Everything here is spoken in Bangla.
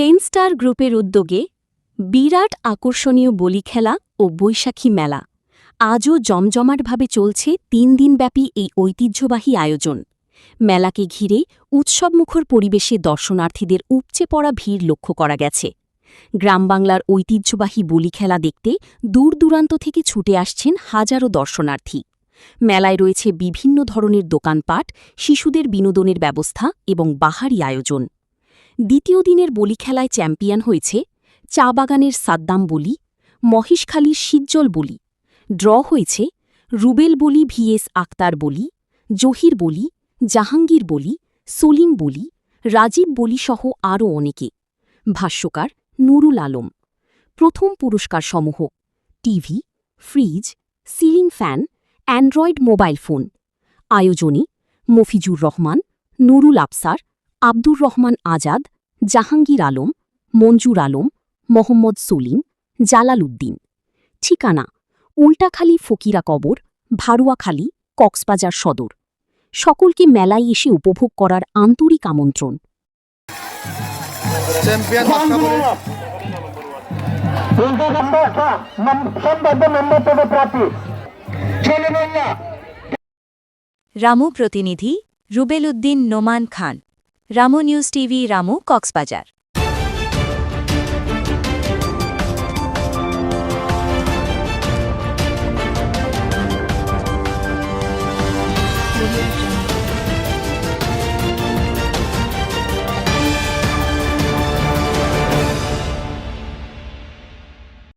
চেইনস্টার গ্রুপের উদ্যোগে বিরাট আকর্ষণীয় বলি খেলা ও বৈশাখী মেলা আজও জমজমাটভাবে চলছে ৩ দিনব্যাপী এই ঐতিহ্যবাহী আয়োজন। মেলাকে ঘিরে উৎসবমুখর পরিবেশে দর্শনার্থীদের উপচে পড়া ভিড় লক্ষ্য করা গেছে। গ্রামবাংলার ঐতিহ্যবাহী বলি খেলা দেখতে দূর দূরান্ত থেকে ছুটে আসছেন হাজারো দর্শনার্থী। মেলায় রয়েছে বিভিন্ন ধরনের দোকানপাট, শিশুদের বিনোদনের ব্যবস্থা এবং বাহারি আয়োজন। দ্বিতীয় দিনের বলি খেলায় চ্যাম্পিয়ন হয়েছে চা বাগানের সাদ্দাম বলি, মহেশখালীর শিজ্জল বলি। ড্র হয়েছে রুবেল বলি ভিএস আক্তার বলি, জহির বলি, জাহাঙ্গীর বলি, সলিম বলি, রাজীব বলিসহ আরও অনেকে। ভাষ্যকার নুরুল আলম। প্রথম পুরস্কারসমূহ: TV, fridge, ceiling fan, Android mobile phone. আয়োজনে মফিজুর রহমান, নুরুল আফসার, আব্দুর রহমান আজাদ, জাহাঙ্গীর আলম, মঞ্জুর আলম, মোহাম্মদ সলিম, জালাল উদ্দিন। ঠিকানা: উল্টাখালী ফকিরা কবর, ভারুয়াখালী, কক্সবাজার সদর। সকলকে মেলায় এসে উপভোগ করার আন্তরিক আমন্ত্রণ। রামু প্রতিনিধি রুবেল উদ্দিন নোমান খান, রামু নিউজ টিভি, রামু, কক্সবাজার।